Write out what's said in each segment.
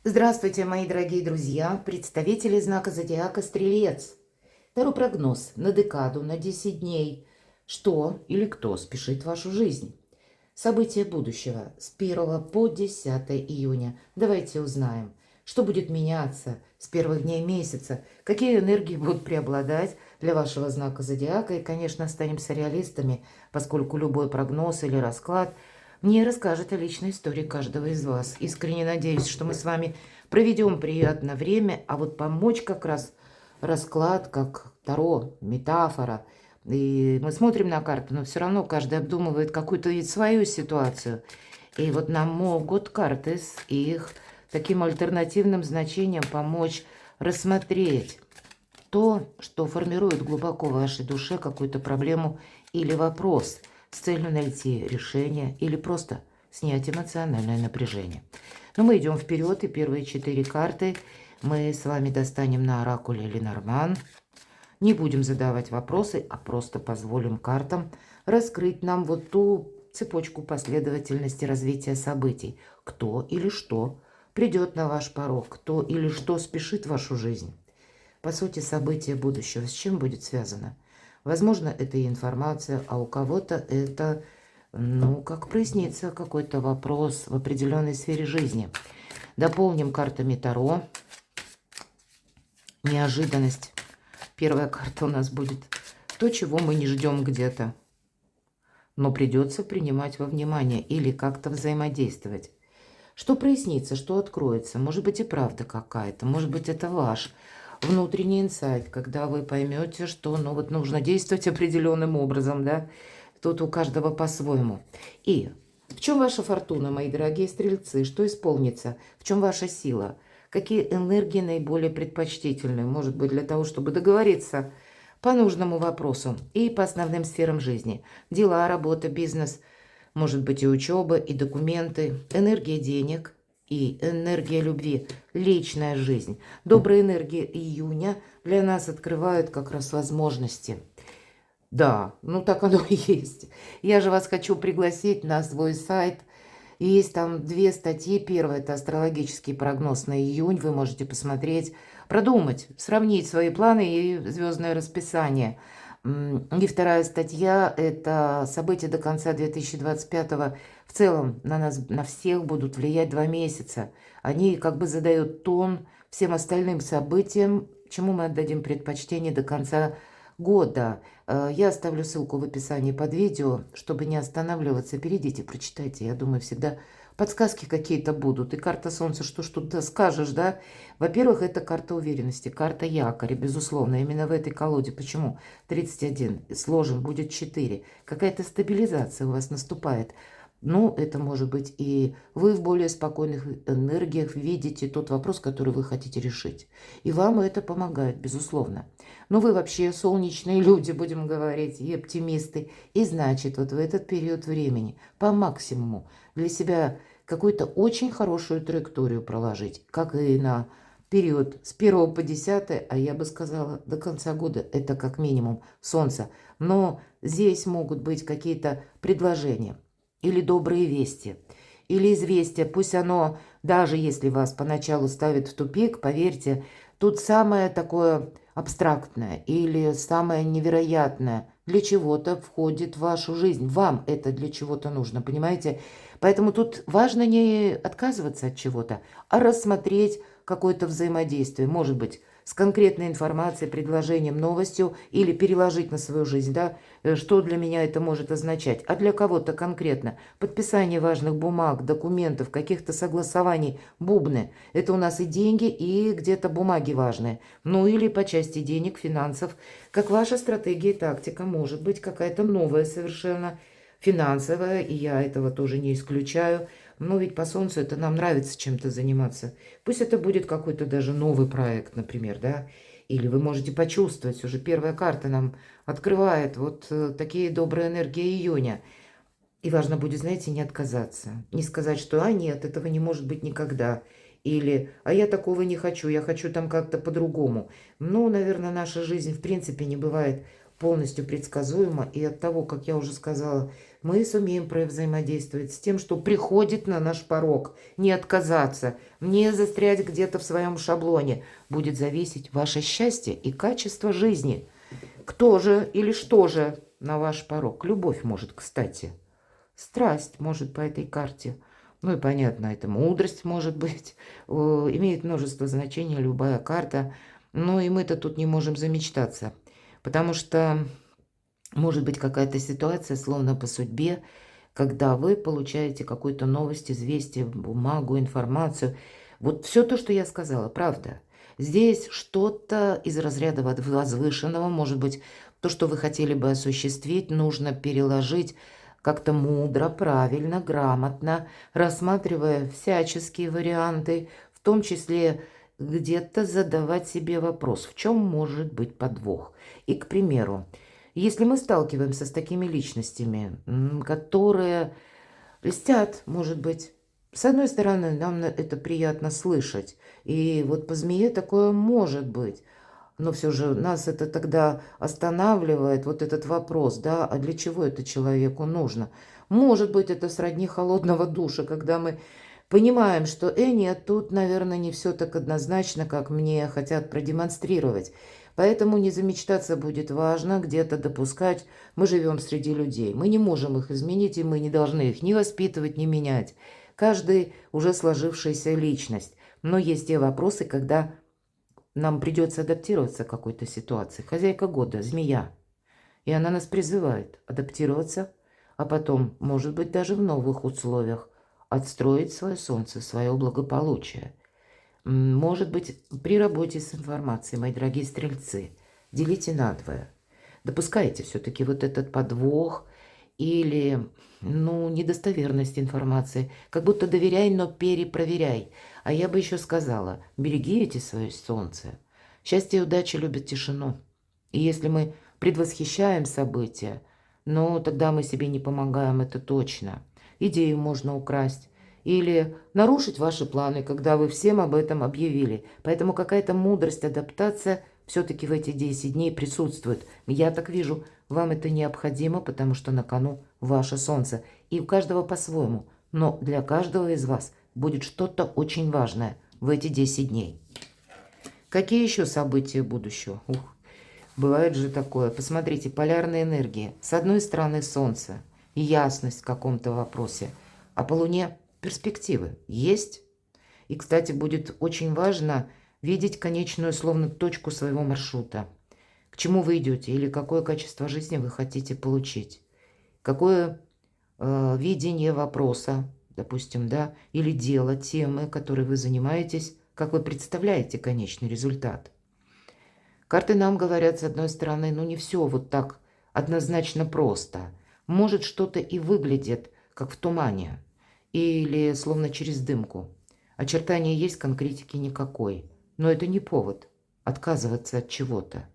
Здравствуйте, мои дорогие друзья, представители знака зодиака Стрелец. Второй прогноз на декаду, на 10 дней. Что или кто спешит в вашу жизнь? События будущего с 1 по 10 июня. Давайте узнаем, что будет меняться с первых дней месяца, какие энергии будут преобладать для вашего знака зодиака. И, конечно, останемся реалистами, поскольку любой прогноз или расклад мне расскажет о личной истории каждого из вас. Искренне надеюсь, что мы с вами проведем приятное время, а вот помочь как раз расклад, как Таро, метафора. И мы смотрим на карту, но все равно каждый обдумывает какую-то свою ситуацию. И вот нам могут карты с их таким альтернативным значением помочь рассмотреть то, что формирует глубоко в вашей душе какую-то проблему или вопрос с целью найти решение или просто снять эмоциональное напряжение. Но мы идем вперед, и первые 4 карты мы с вами достанем на оракуле Ленорман. Не будем задавать вопросы, а просто позволим картам раскрыть нам вот ту цепочку последовательности развития событий. Кто или что придет на ваш порог, кто или что спешит в вашу жизнь. По сути, события будущего с чем будет связано? Возможно, это и информация, а у кого-то это, как прояснится какой-то вопрос в определенной сфере жизни. Дополним картами Таро. Неожиданность. Первая карта у нас будет то, чего мы не ждем где-то, но придется принимать во внимание или как-то взаимодействовать. Что прояснится, что откроется? Может быть и правда какая-то, может быть это ваш внутренний инсайт, когда вы поймете, что нужно действовать определенным образом, да? Тут у каждого по-своему. И в чем ваша фортуна, мои дорогие стрельцы? Что исполнится? В чем ваша сила? Какие энергии наиболее предпочтительны? Может быть, для того, чтобы договориться по нужному вопросу и по основным сферам жизни. Дела, работа, бизнес, может быть и учеба, и документы, энергия денег и энергия любви, личная жизнь. Добрые энергии июня для нас открывают как раз возможности. Да, так оно и есть. Я же вас хочу пригласить на свой сайт. Есть там 2 статьи. Первая – это астрологический прогноз на июнь. Вы можете посмотреть, продумать, сравнить свои планы и звездное расписание. И вторая статья – это события до конца 2025-го. В целом на нас, на всех будут влиять 2 месяца. Они как бы задают тон всем остальным событиям, чему мы отдадим предпочтение до конца года. Я оставлю ссылку в описании под видео, чтобы не останавливаться. Перейдите, прочитайте. Я думаю, всегда подсказки какие-то будут. И карта Солнца, что ж тут скажешь, да? Во-первых, это карта уверенности, карта якоря, безусловно. Именно в этой колоде. Почему? 31. Сложим, будет 4. Какая-то стабилизация у вас наступает. Это может быть и вы в более спокойных энергиях видите тот вопрос, который вы хотите решить. И вам это помогает, безусловно. Но вы вообще солнечные люди, будем говорить, и оптимисты. И значит, вот в этот период времени по максимуму для себя какую-то очень хорошую траекторию проложить, как и на период с 1 по 10, а я бы сказала, до конца года, это как минимум Солнце. Но здесь могут быть какие-то предложения или добрые вести, или известия. Пусть оно, даже если вас поначалу ставит в тупик, поверьте, тут самое такое абстрактное или самое невероятное для чего-то входит в вашу жизнь. Вам это для чего-то нужно, понимаете? Поэтому тут важно не отказываться от чего-то, а рассмотреть какое-то взаимодействие. Может быть, с конкретной информацией, предложением, новостью или переложить на свою жизнь, да, что для меня это может означать. А для кого-то конкретно подписание важных бумаг, документов, каких-то согласований, бубны. Это у нас и деньги, и где-то бумаги важные. Или по части денег, финансов. Как ваша стратегия и тактика может быть какая-то новая совершенно финансовая, и я этого тоже не исключаю. Но ведь по Солнцу это нам нравится чем-то заниматься. Пусть это будет какой-то даже новый проект, например, да. Или вы можете почувствовать, уже первая карта нам открывает вот такие добрые энергии июня. И важно будет, знаете, не отказаться. Не сказать, что нет, этого не может быть никогда. Или а я такого не хочу, я хочу там как-то по-другому. Наверное, наша жизнь в принципе не бывает полностью предсказуема. И от того, как я уже сказала, мы сумеем взаимодействовать с тем, что приходит на наш порог. Не отказаться, не застрять где-то в своем шаблоне. Будет зависеть ваше счастье и качество жизни. Кто же или что же на ваш порог? Любовь может, кстати. Страсть может по этой карте. Ну и понятно, это мудрость может быть. Имеет множество значений любая карта. Ну и мы-то тут не можем замечтаться. Потому что может быть какая-то ситуация, словно по судьбе, когда вы получаете какую-то новость, известие, бумагу, информацию. Вот все то, что я сказала, правда. Здесь что-то из разряда возвышенного, может быть, то, что вы хотели бы осуществить, нужно переложить как-то мудро, правильно, грамотно, рассматривая всяческие варианты, в том числе где-то задавать себе вопрос, в чем может быть подвох. И, к примеру, если мы сталкиваемся с такими личностями, которые льстят, может быть, с одной стороны, нам это приятно слышать, и вот по змее такое может быть, но все же нас это тогда останавливает, вот этот вопрос, да, а для чего это человеку нужно? Может быть, это сродни холодного душа, когда мы понимаем, что, нет, тут, наверное, не все так однозначно, как мне хотят продемонстрировать. Поэтому не замечтаться будет важно, где-то допускать. Мы живем среди людей, мы не можем их изменить, и мы не должны их ни воспитывать, ни менять. Каждый уже сложившаяся личность. Но есть те вопросы, когда нам придется адаптироваться к какой-то ситуации. Хозяйка года, змея. И она нас призывает адаптироваться, а потом, может быть, даже в новых условиях, отстроить свое солнце, свое благополучие. Может быть, при работе с информацией, мои дорогие стрельцы, делите надвое. Допускайте все-таки вот этот подвох или, недостоверность информации. Как будто доверяй, но перепроверяй. А я бы еще сказала, берегите свое солнце. Счастье и удача любят тишину. И если мы предвосхищаем события, тогда мы себе не помогаем, это точно. Идею можно украсть. Или нарушить ваши планы, когда вы всем об этом объявили. Поэтому какая-то мудрость, адаптация все-таки в эти 10 дней присутствует. Я так вижу, вам это необходимо, потому что на кону ваше солнце. И у каждого по-своему. Но для каждого из вас будет что-то очень важное в эти 10 дней. Какие еще события будущего? Бывает же такое. Посмотрите, полярная энергия. С одной стороны солнце и ясность в каком-то вопросе. А по луне перспективы есть. И, кстати, будет очень важно видеть конечную, словно точку своего маршрута. К чему вы идете или какое качество жизни вы хотите получить. Какое видение вопроса, допустим, да, или дела, темы, которой вы занимаетесь, как вы представляете конечный результат. Карты нам говорят, с одной стороны, не все вот так однозначно просто. Может, что-то и выглядит, как в тумане. Или словно через дымку. Очертания есть, конкретики никакой. Но это не повод отказываться от чего-то.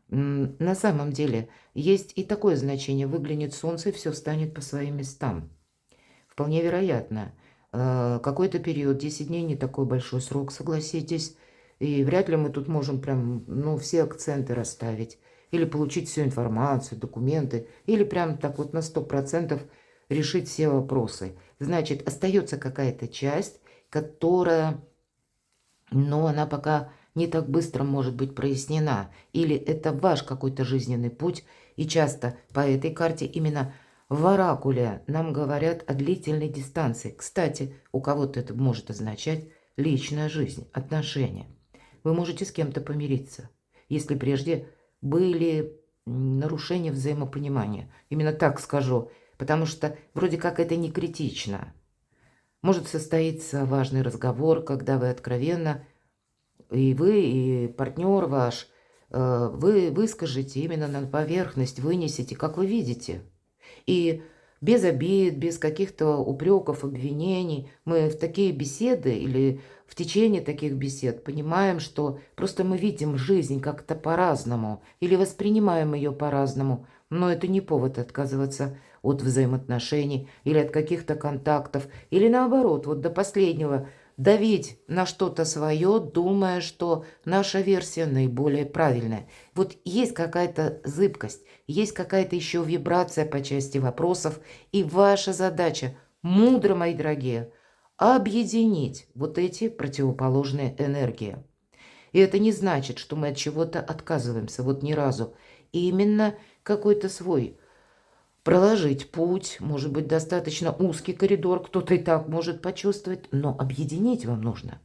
На самом деле есть и такое значение. Выглянет солнце, и все встанет по своим местам. Вполне вероятно. Какой-то период, 10 дней, не такой большой срок, согласитесь. И вряд ли мы тут можем прям, все акценты расставить. Или получить всю информацию, документы. Или прям так вот на 100% решить все вопросы. Значит, остается какая-то часть, которая, она пока не так быстро может быть прояснена. Или это ваш какой-то жизненный путь. И часто по этой карте именно в оракуле нам говорят о длительной дистанции. Кстати, у кого-то это может означать личная жизнь, отношения. Вы можете с кем-то помириться, если прежде были нарушения взаимопонимания. Именно так скажу. Потому что вроде как это не критично. Может состоиться важный разговор, когда вы откровенно, и вы, и партнер ваш, вы выскажете именно на поверхность, вынесете, как вы видите. И без обид, без каких-то упреков, обвинений мы в такие беседы или в течение таких бесед понимаем, что просто мы видим жизнь как-то по-разному или воспринимаем ее по-разному. Но это не повод отказываться от взаимоотношений или от каких-то контактов. Или наоборот, вот до последнего давить на что-то свое, думая, что наша версия наиболее правильная. Вот есть какая-то зыбкость, есть какая-то еще вибрация по части вопросов, и ваша задача, мудро, мои дорогие, объединить вот эти противоположные энергии. И это не значит, что мы от чего-то отказываемся, вот ни разу. И именно какой-то свой проложить путь, может быть, достаточно узкий коридор, кто-то и так может почувствовать, но объединить вам нужно.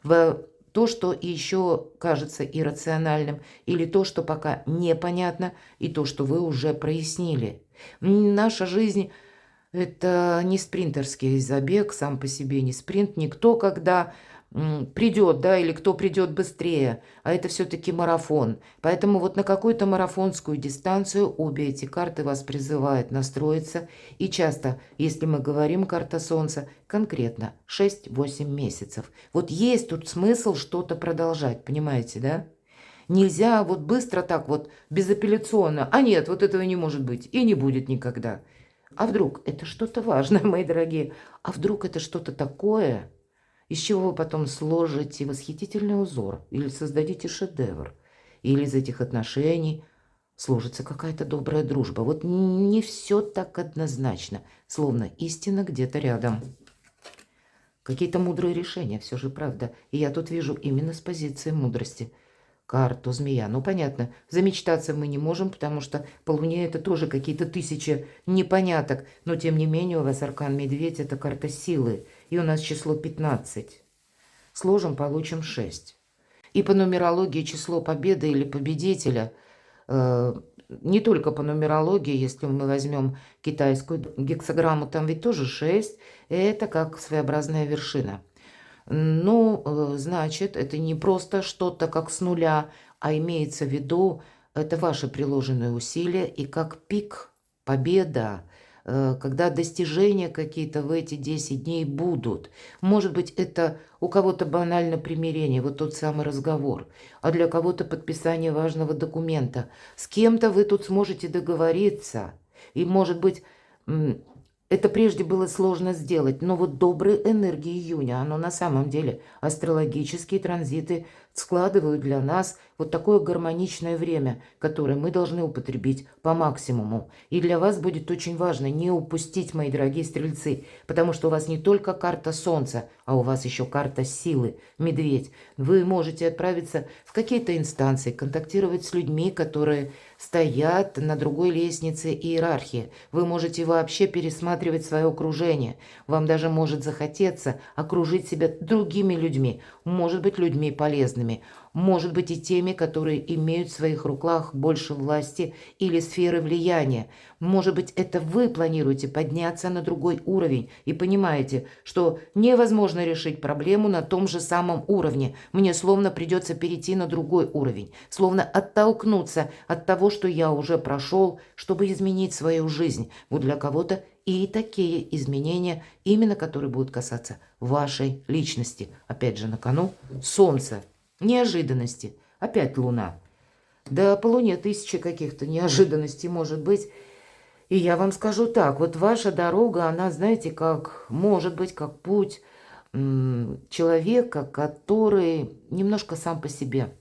В то, что еще кажется иррациональным, или то, что пока непонятно, и то, что вы уже прояснили. Наша жизнь – это не спринтерский забег, сам по себе не спринт. Никто, когда придет, да, или кто придет быстрее, а это все-таки марафон. Поэтому вот на какую-то марафонскую дистанцию обе эти карты вас призывают настроиться. И часто, если мы говорим карта Солнца, конкретно 6-8 месяцев. Вот есть тут смысл что-то продолжать, понимаете, да? Нельзя вот быстро так вот безапелляционно, а нет, вот этого не может быть и не будет никогда. А вдруг это что-то важное, мои дорогие? А вдруг это что-то такое, из чего вы потом сложите восхитительный узор или создадите шедевр, или из этих отношений сложится какая-то добрая дружба. Вот не все так однозначно, словно истина где-то рядом. Какие-то мудрые решения все же, правда. И я тут вижу именно с позиции мудрости. Карту змея. Ну, понятно, замечтаться мы не можем, потому что по Луне это тоже какие-то тысячи непоняток. Но, тем не менее, у вас аркан Медведь – это карта силы. И у нас число 15. Сложим, получим 6. И по нумерологии число победы или победителя, не только по нумерологии, если мы возьмем китайскую гексаграмму, там ведь тоже 6. Это как своеобразная вершина. Ну, значит, это не просто что-то как с нуля, а имеется в виду, это ваши приложенные усилия и как пик, победа, когда достижения какие-то в эти 10 дней будут. Может быть, это у кого-то банально примирение, вот тот самый разговор, а для кого-то подписание важного документа. С кем-то вы тут сможете договориться, и, может быть, это прежде было сложно сделать, но вот добрые энергии июня, оно на самом деле, астрологические транзиты складывают для нас вот такое гармоничное время, которое мы должны употребить по максимуму. И для вас будет очень важно не упустить, мои дорогие стрельцы, потому что у вас не только карта Солнца, а у вас еще карта силы, Медведь. Вы можете отправиться в какие-то инстанции, контактировать с людьми, которые стоят на другой лестнице иерархии. Вы можете вообще пересматривать свое окружение. Вам даже может захотеться окружить себя другими людьми, может быть, людьми полезными, может быть, и теми, которые имеют в своих руках больше власти или сферы влияния. Может быть, это вы планируете подняться на другой уровень и понимаете, что невозможно решить проблему на том же самом уровне. Мне словно придется перейти на другой уровень, словно оттолкнуться от того, что я уже прошел, чтобы изменить свою жизнь. Вот для кого-то и такие изменения, именно которые будут касаться вашей личности. Опять же, на кону Солнце. Неожиданности. Опять Луна. Да по Луне тысячи каких-то неожиданностей может быть. И я вам скажу так, вот ваша дорога, она, знаете, как, может быть, как путь человека, который немножко сам по себе.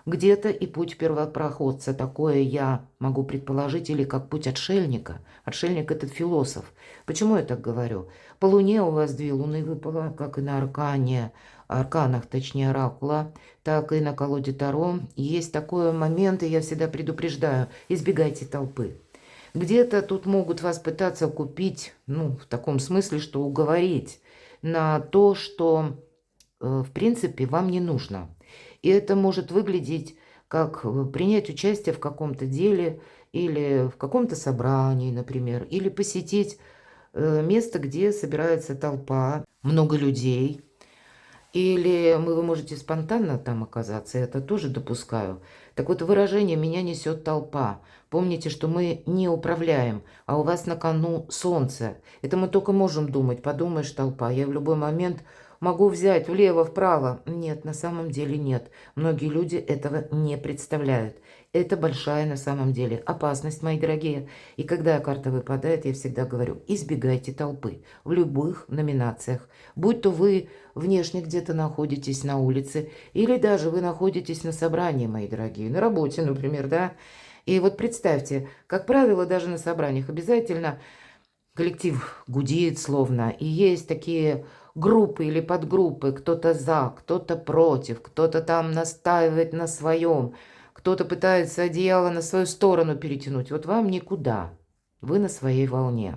Где-то и путь первопроходца, такое я могу предположить, или как путь отшельника. Отшельник – это философ. Почему я так говорю? По Луне у вас 2 луны выпало, как и на арканах, точнее оракула, так и на колоде Таро. Есть такой момент, и я всегда предупреждаю, избегайте толпы. Где-то тут могут вас пытаться купить, ну, в таком смысле, что уговорить на то, что, в принципе, вам не нужно. И это может выглядеть как принять участие в каком-то деле или в каком-то собрании, например, или посетить место, где собирается толпа, много людей. Или вы можете спонтанно там оказаться, я это тоже допускаю. Так вот, выражение «меня несет толпа». Помните, что мы не управляем, а у вас на кону Солнце. Это мы только можем думать, подумаешь, толпа. Я в любой момент могу взять влево, вправо. Нет, на самом деле нет. Многие люди этого не представляют. Это большая на самом деле опасность, мои дорогие. И когда карта выпадает, я всегда говорю, избегайте толпы в любых номинациях. Будь то вы внешне где-то находитесь на улице, или даже вы находитесь на собрании, мои дорогие, на работе, например, да. И вот представьте, как правило, даже на собраниях обязательно коллектив гудит словно, и есть такие группы или подгруппы, кто-то за, кто-то против, кто-то там настаивает на своем, кто-то пытается одеяло на свою сторону перетянуть. Вот вам никуда, вы на своей волне.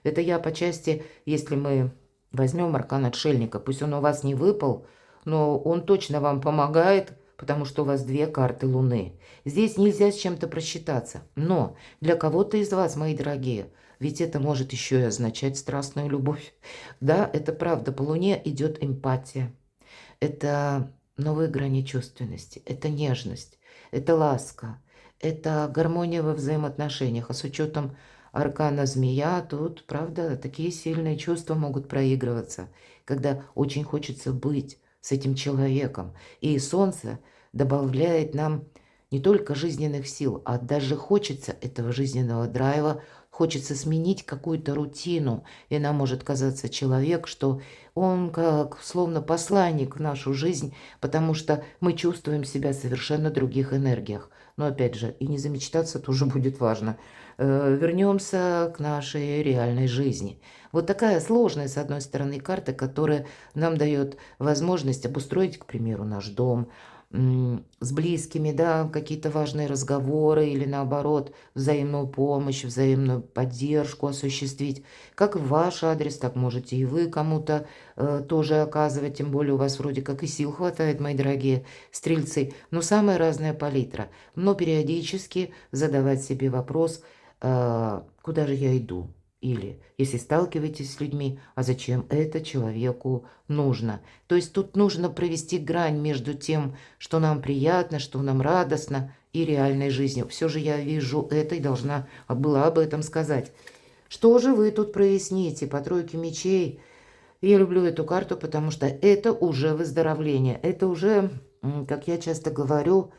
Это я по части, если мы возьмем аркан отшельника, пусть он у вас не выпал, но он точно вам помогает, потому что у вас две карты Луны. Здесь нельзя с чем-то просчитаться. Но для кого-то из вас, мои дорогие, ведь это может еще и означать страстную любовь. Да, это правда. По Луне идет эмпатия. Это новые грани чувственности. Это нежность. Это ласка. Это гармония во взаимоотношениях. А с учетом аркана змея, тут, правда, такие сильные чувства могут проигрываться, когда очень хочется быть с этим человеком. И солнце добавляет нам не только жизненных сил, а даже хочется этого жизненного драйва, хочется сменить какую-то рутину. И нам может казаться человек, что он как словно посланник в нашу жизнь, потому что мы чувствуем себя в совершенно других энергиях. Но опять же, и не замечтаться тоже будет важно. Вернемся к нашей реальной жизни. Вот такая сложная, с одной стороны, карта, которая нам дает возможность обустроить, к примеру, наш дом, с близкими, да, какие-то важные разговоры или наоборот взаимную помощь, взаимную поддержку осуществить. Как в ваш адрес, так можете и вы кому-то тоже оказывать, тем более у вас вроде как и сил хватает, мои дорогие стрельцы. Но самая разная палитра. Но периодически задавать себе вопрос, куда же я иду? Или, если сталкиваетесь с людьми, а зачем это человеку нужно? То есть тут нужно провести грань между тем, что нам приятно, что нам радостно, и реальной жизнью. Все же я вижу это и должна была об этом сказать. Что же вы тут проясните по тройке мечей? Я люблю эту карту, потому что это уже выздоровление. Это уже, как я часто говорю,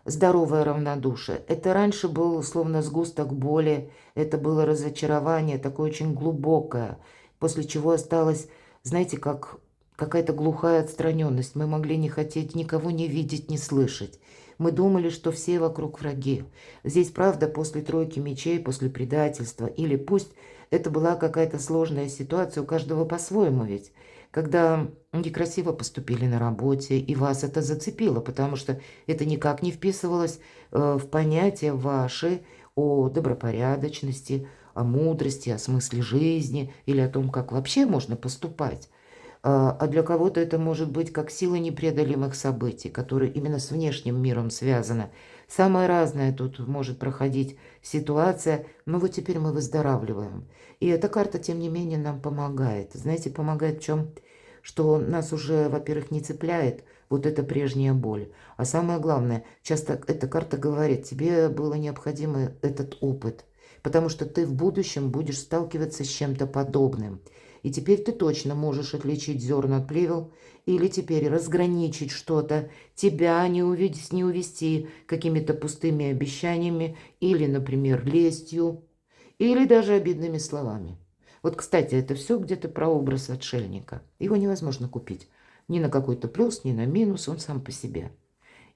здоровое равнодушие. Это раньше был условно сгусток боли, это было разочарование, такое очень глубокое, после чего осталось, знаете, как какая-то глухая отстраненность. Мы могли не хотеть никого не видеть, не слышать. Мы думали, что все вокруг враги. Здесь, правда, после тройки мечей, после предательства, или пусть это была какая-то сложная ситуация, у каждого по-своему ведь, когда некрасиво поступили на работе, и вас это зацепило, потому что это никак не вписывалось в понятия ваши о добропорядочности, о мудрости, о смысле жизни или о том, как вообще можно поступать. А для кого-то это может быть как сила непреодолимых событий, которые именно с внешним миром связаны. Самое разное тут может проходить ситуация, но вот теперь мы выздоравливаем. И эта карта, тем не менее, нам помогает. Знаете, помогает в чем? Что нас уже, во-первых, не цепляет вот эта прежняя боль. А самое главное, часто эта карта говорит, тебе было необходимо этот опыт, потому что ты в будущем будешь сталкиваться с чем-то подобным. И теперь ты точно можешь отличить зерна от плевел, или теперь разграничить что-то, тебя не увидеть, не увести какими-то пустыми обещаниями, или, например, лестью, или даже обидными словами. Вот, кстати, это все где-то про образ отшельника. Его невозможно купить. Ни на какой-то плюс, ни на минус, он сам по себе.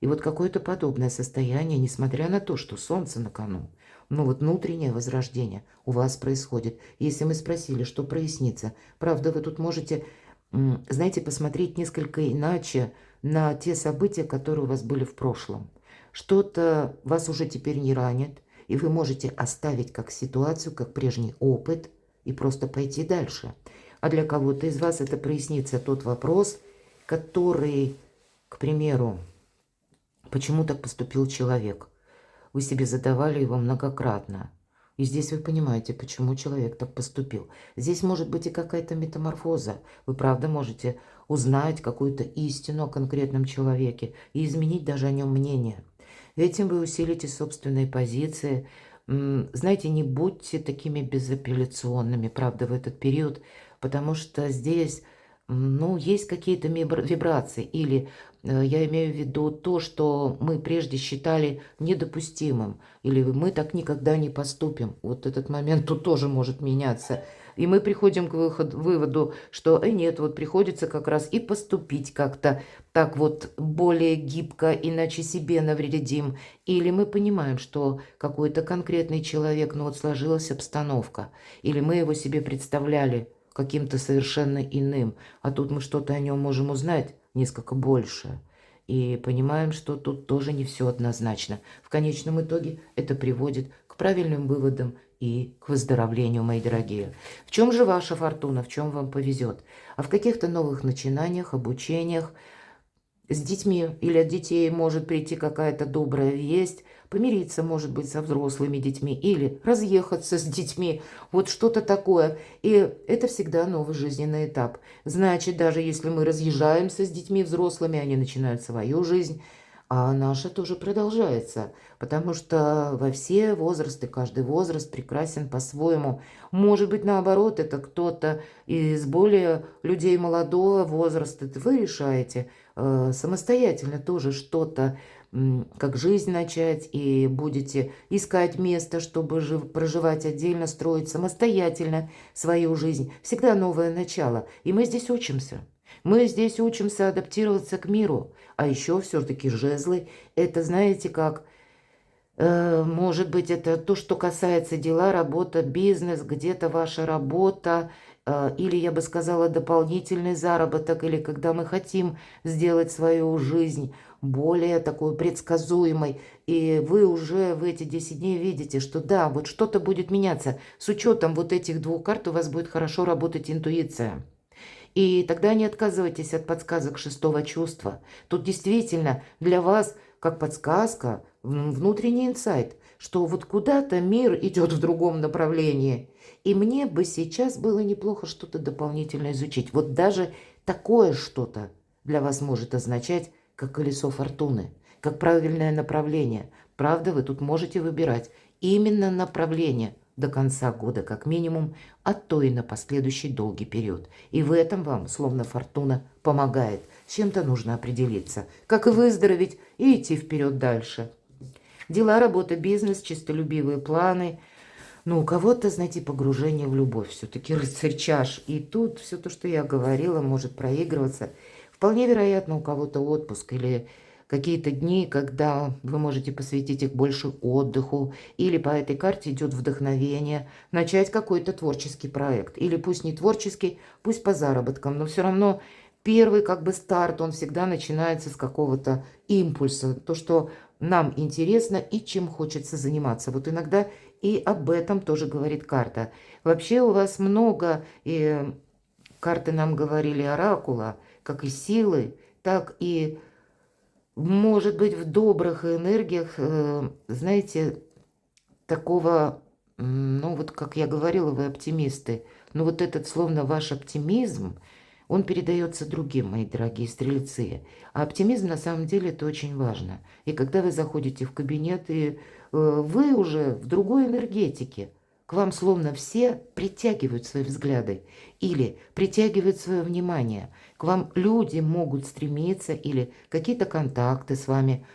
И вот какое-то подобное состояние, несмотря на то, что солнце на кону, но вот внутреннее возрождение у вас происходит. Если мы спросили, что прояснится, правда, вы тут можете, знаете, посмотреть несколько иначе на те события, которые у вас были в прошлом. Что-то вас уже теперь не ранит, и вы можете оставить как ситуацию, как прежний опыт, и просто пойти дальше. А для кого-то из вас это прояснится тот вопрос, который, к примеру, почему так поступил человек? Вы себе задавали его многократно. И здесь вы понимаете, почему человек так поступил. Здесь может быть и какая-то метаморфоза. Вы правда можете узнать какую-то истину о конкретном человеке и изменить даже о нем мнение. Этим вы усилите собственные позиции. Знаете, не будьте такими безапелляционными, правда, в этот период, потому что здесь ну, есть какие-то вибрации, или я имею в виду то, что мы прежде считали недопустимым, или мы так никогда не поступим. Вот этот момент тут тоже может меняться. И мы приходим к выводу, что нет, вот приходится как раз и поступить как-то так вот более гибко, иначе себе навредим. Или мы понимаем, что какой-то конкретный человек, ну вот сложилась обстановка, или мы его себе представляли каким-то совершенно иным, а тут мы что-то о нем можем узнать несколько больше. И понимаем, что тут тоже не все однозначно. В конечном итоге это приводит к правильным выводам и к выздоровлению, мои дорогие. В чем же ваша фортуна, в чем вам повезет? А в каких-то новых начинаниях, обучениях, с детьми или от детей может прийти какая-то добрая весть, помириться, может быть, со взрослыми детьми или разъехаться с детьми, вот что-то такое. И это всегда новый жизненный этап. Значит, даже если мы разъезжаемся с детьми взрослыми, они начинают свою жизнь, а наша тоже продолжается, потому что во все возрасты, каждый возраст прекрасен по-своему. Может быть, наоборот, это кто-то из более людей молодого возраста, вы решаете самостоятельно тоже что-то, как жизнь начать, и будете искать место, чтобы проживать отдельно, строить самостоятельно свою жизнь. Всегда новое начало, и мы здесь учимся. Мы здесь учимся адаптироваться к миру. А еще все-таки жезлы, это, знаете, как, может быть, это то, что касается дела, работа, бизнес, где-то ваша работа, или, я бы сказала, дополнительный заработок, или когда мы хотим сделать свою жизнь более такой предсказуемой, и вы уже в эти 10 дней видите, что да, вот что-то будет меняться. С учетом вот этих двух карт у вас будет хорошо работать интуиция. И тогда не отказывайтесь от подсказок шестого чувства. Тут действительно для вас как подсказка, внутренний инсайт, что вот куда-то мир идет в другом направлении. И мне бы сейчас было неплохо что-то дополнительно изучить. Вот даже такое что-то для вас может означать, как колесо фортуны, как правильное направление. Правда, вы тут можете выбирать именно направление до конца года, как минимум, а то и на последующий долгий период. И в этом вам, словно фортуна, помогает. С чем-то нужно определиться, как и выздороветь и идти вперед дальше. Дела, работа, бизнес, чистолюбивые планы. Ну, у кого-то, знаете, погружение в любовь. Все-таки рыцарь чаш. И тут все то, что я говорила, может проигрываться. Вполне вероятно, у кого-то отпуск или какие-то дни, когда вы можете посвятить их больше отдыху, или по этой карте идет вдохновение, начать какой-то творческий проект. Или пусть не творческий, пусть по заработкам, но все равно первый как бы старт, он всегда начинается с какого-то импульса, то, что нам интересно и чем хочется заниматься. Вот иногда и об этом тоже говорит карта. Вообще у вас много, и карты нам говорили оракула, как и силы, так и, может быть, в добрых энергиях, знаете, такого, ну вот как я говорила, вы оптимисты, но вот этот словно ваш оптимизм, он передается другим, мои дорогие стрельцы. А оптимизм на самом деле это очень важно. И когда вы заходите в кабинет, и вы уже в другой энергетике, к вам словно все притягивают свои взгляды или притягивают свое внимание. К вам люди могут стремиться или какие-то контакты с вами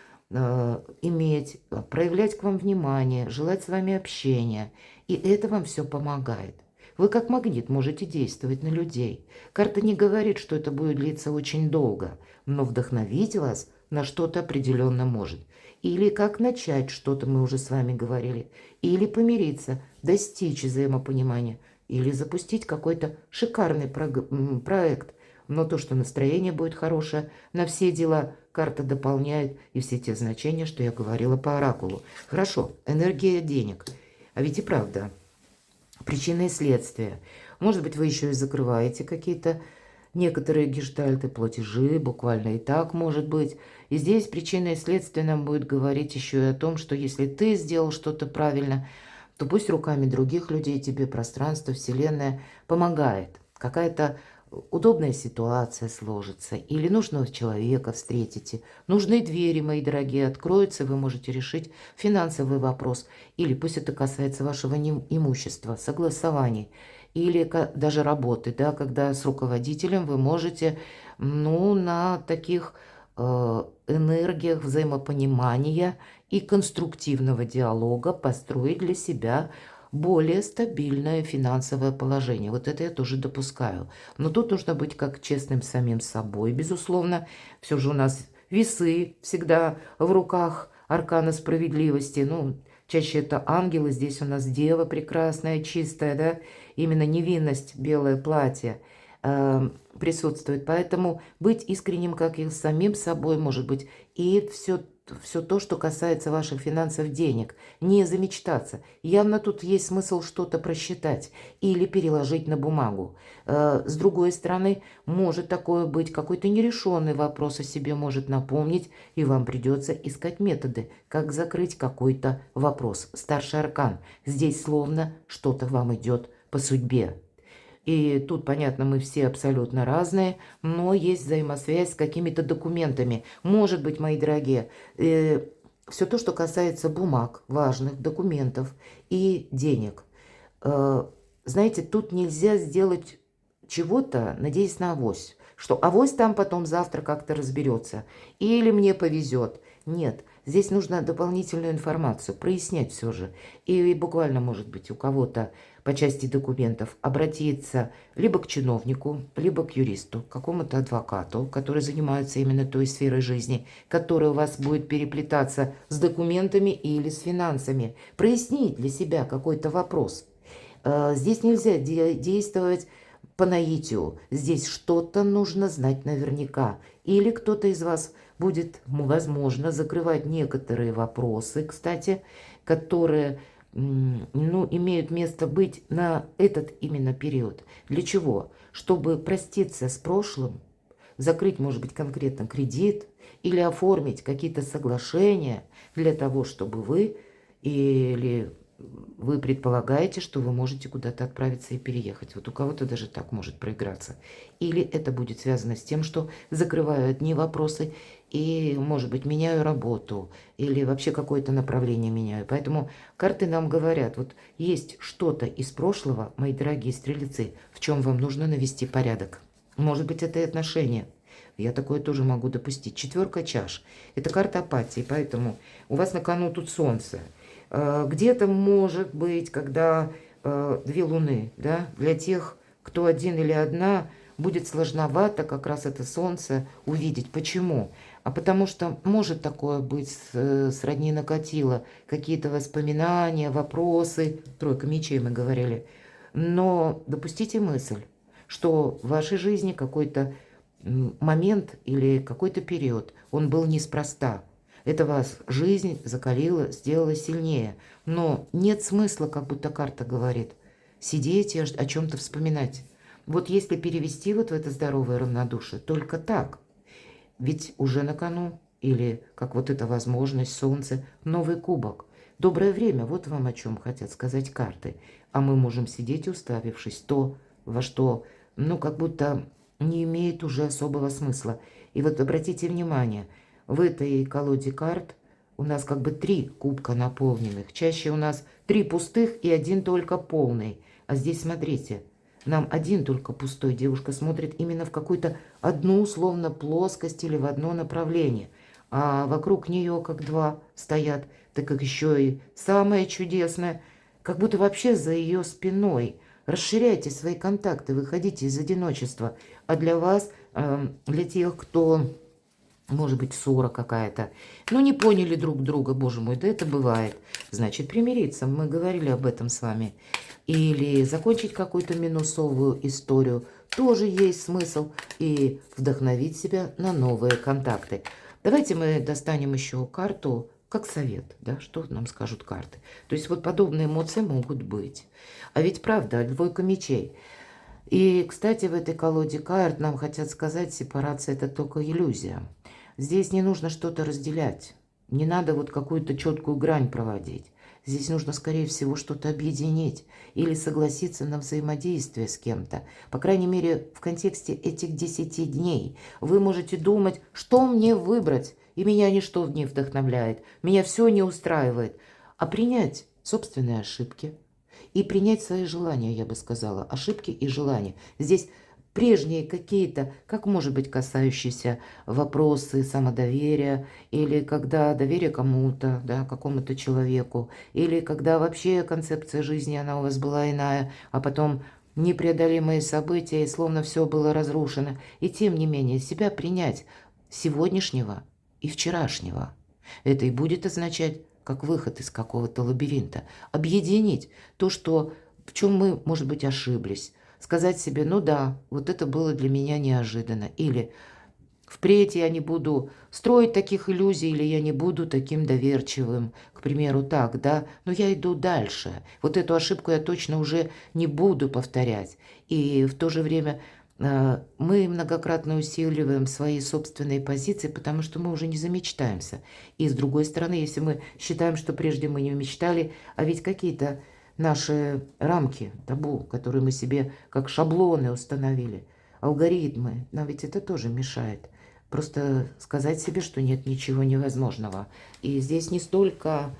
иметь, проявлять к вам внимание, желать с вами общения. И это вам все помогает. Вы как магнит можете действовать на людей. Карта не говорит, что это будет длиться очень долго, но вдохновить вас на что-то определенно может. Или как начать что-то, мы уже с вами говорили. Или помириться, достичь взаимопонимания. Или запустить какой-то шикарный проект. Но то, что настроение будет хорошее, на все дела карта дополняет и все те значения, что я говорила по оракулу. Хорошо, энергия денег. А ведь и правда, причины и следствия. Может быть, вы еще и закрываете какие-то некоторые гештальты, платежи, буквально и так может быть. И здесь причина и следствие нам будет говорить еще и о том, что если ты сделал что-то правильно, то пусть руками других людей тебе пространство, вселенная помогает. Какая-то удобная ситуация сложится, или нужного человека встретите, нужные двери, мои дорогие, откроются, вы можете решить финансовый вопрос, или пусть это касается вашего имущества, согласований, или даже работы, да, когда с руководителем вы можете, ну, на таких энергиях взаимопонимания и конструктивного диалога построить для себя более стабильное финансовое положение. Вот это я тоже допускаю. Но тут нужно быть как честным самим собой, безусловно. Все же у нас весы всегда в руках аркана справедливости. Ну, чаще это ангелы, здесь у нас дева прекрасная, чистая, да, именно невинность, белое платье присутствует. Поэтому быть искренним как и с самим собой, может быть, и все то, что касается ваших финансов, денег, не замечтаться. Явно тут есть смысл что-то просчитать или переложить на бумагу. С другой стороны, может такое быть, какой-то нерешенный вопрос о себе может напомнить, и вам придется искать методы, как закрыть какой-то вопрос. Старший аркан. Здесь словно что-то вам идет по судьбе. И тут, понятно, мы все абсолютно разные, но есть взаимосвязь с какими-то документами. Может быть, мои дорогие, все то, что касается бумаг, важных документов и денег. Знаете, тут нельзя сделать чего-то, надеясь на авось. Что авось там потом завтра как-то разберется. Или мне повезет. Нет, здесь нужно дополнительную информацию, прояснять все же. И буквально, может быть, у кого-то по части документов обратиться либо к чиновнику, либо к юристу, к какому-то адвокату, который занимается именно той сферой жизни, которая у вас будет переплетаться с документами или с финансами. Прояснить для себя какой-то вопрос. Здесь нельзя действовать по наитию. Здесь что-то нужно знать наверняка. Или кто-то из вас будет, возможно, закрывать некоторые вопросы, кстати, которые, ну, имеют место быть на этот именно период. Для чего? Чтобы проститься с прошлым, закрыть, может быть, конкретно кредит или оформить какие-то соглашения для того, чтобы вы или вы предполагаете, что вы можете куда-то отправиться и переехать. Вот у кого-то даже так может проиграться. Или это будет связано с тем, что закрываю одни вопросы и, может быть, меняю работу или вообще какое-то направление меняю. Поэтому карты нам говорят, вот есть что-то из прошлого, мои дорогие стрелецы, в чем вам нужно навести порядок. Может быть, это и отношения. Я такое тоже могу допустить. 4 чаш. Это карта апатии, поэтому у вас на кону тут солнце. Где-то, может быть, когда 2 луны, да, для тех, кто один или одна, будет сложновато как раз это солнце увидеть. Почему? А потому что может такое быть, сродни накатило, какие-то воспоминания, вопросы, 3 мечей мы говорили. Но допустите мысль, что в вашей жизни какой-то момент или какой-то период, он был неспроста. Это вас жизнь закалила, сделала сильнее. Но нет смысла, как будто карта говорит, сидеть и о чем-то вспоминать. Вот если перевести вот в это здоровое равнодушие, только так. Ведь уже на кону, или как вот эта возможность, солнце, новый кубок. Доброе время, вот вам о чем хотят сказать карты. А мы можем сидеть, уставившись то, во что, ну, как будто не имеет уже особого смысла. И вот обратите внимание, в этой колоде карт у нас как бы 3 кубка наполненных. Чаще у нас 3 пустых и 1 только полный. А здесь, смотрите, нам 1 только пустой. Девушка смотрит именно в какую-то одну, условно, плоскость или в одно направление. А вокруг нее как 2 стоят. Так как еще и самое чудесное, как будто вообще за ее спиной. Расширяйте свои контакты, выходите из одиночества. А для вас, для тех, кто... Может быть, ссора какая-то. Ну, не поняли друг друга, боже мой, да это бывает. Значит, примириться, мы говорили об этом с вами. Или закончить какую-то минусовую историю. Тоже есть смысл. И вдохновить себя на новые контакты. Давайте мы достанем еще карту, как совет, да, что нам скажут карты. То есть вот подобные эмоции могут быть. А ведь правда, 2 мечей. И, кстати, в этой колоде карт нам хотят сказать, сепарация – это только иллюзия. Здесь не нужно что-то разделять. Не надо вот какую-то четкую грань проводить. Здесь нужно, скорее всего, что-то объединить или согласиться на взаимодействие с кем-то. По крайней мере, в контексте этих 10 дней вы можете думать, что мне выбрать, и меня ничто в ней вдохновляет, меня все не устраивает. А принять собственные ошибки и принять свои желания, я бы сказала, ошибки и желания. Здесь прежние какие-то, как может быть, касающиеся вопросы самодоверия, или когда доверие кому-то, да, какому-то человеку, или когда вообще концепция жизни, она у вас была иная, а потом непреодолимые события, и словно все было разрушено. И тем не менее, себя принять сегодняшнего и вчерашнего. Это и будет означать как выход из какого-то лабиринта. Объединить то, что, в чем мы, может быть, ошиблись. Сказать себе, ну да, вот это было для меня неожиданно. Или впредь я не буду строить таких иллюзий, или я не буду таким доверчивым, к примеру, так, да, но я иду дальше. Вот эту ошибку я точно уже не буду повторять. И в то же время мы многократно усиливаем свои собственные позиции, потому что мы уже не замечтаемся. И с другой стороны, если мы считаем, что прежде мы не мечтали, а ведь какие-то наши рамки, табу, которые мы себе как шаблоны установили, алгоритмы, нам ведь это тоже мешает. Просто сказать себе, что нет ничего невозможного. И здесь не столько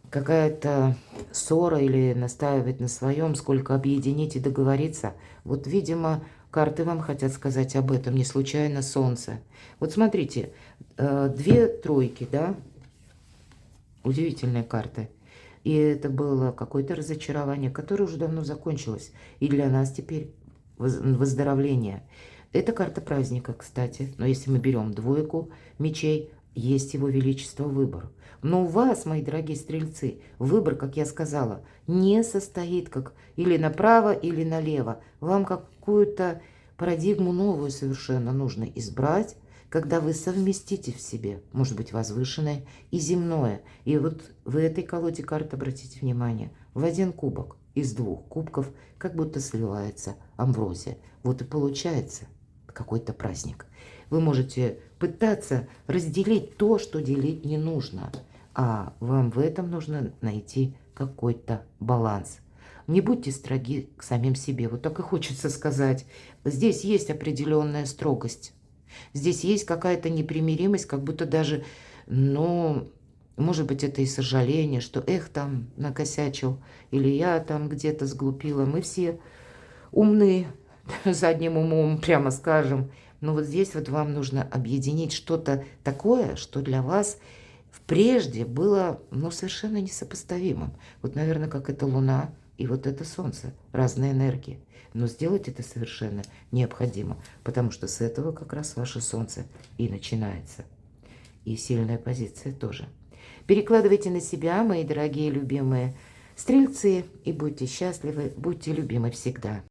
какая-то ссора или настаивать на своем, сколько объединить и договориться. Вот, видимо, карты вам хотят сказать об этом, не случайно солнце. Вот смотрите, две тройки, да, удивительные карты. И это было какое-то разочарование, которое уже давно закончилось. И для нас теперь выздоровление. Это карта праздника, кстати. Но если мы берем двойку мечей, есть его величество выбор. Но у вас, мои дорогие стрельцы, выбор, как я сказала, не состоит как или направо, или налево. Вам какую-то парадигму новую совершенно нужно избрать, когда вы совместите в себе, может быть, возвышенное и земное. И вот в этой колоде карт, обратите внимание, в один кубок из двух кубков как будто сливается амброзия. Вот и получается какой-то праздник. Вы можете пытаться разделить то, что делить не нужно, а вам в этом нужно найти какой-то баланс. Не будьте строги к самим себе, вот так и хочется сказать. Здесь есть определенная строгость. Здесь есть какая-то непримиримость, как будто даже, ну, может быть, это и сожаление, что эх, там накосячил, или я там где-то сглупила. Мы все умные, задним умом, прямо скажем. Но вот здесь вот вам нужно объединить что-то такое, что для вас прежде было, ну, совершенно несопоставимым. Вот, наверное, как это Луна и вот это Солнце. Разные энергии. Но сделать это совершенно необходимо, потому что с этого как раз ваше Солнце и начинается. И сильная позиция тоже. Перекладывайте на себя, мои дорогие любимые стрельцы, и будьте счастливы, будьте любимы всегда.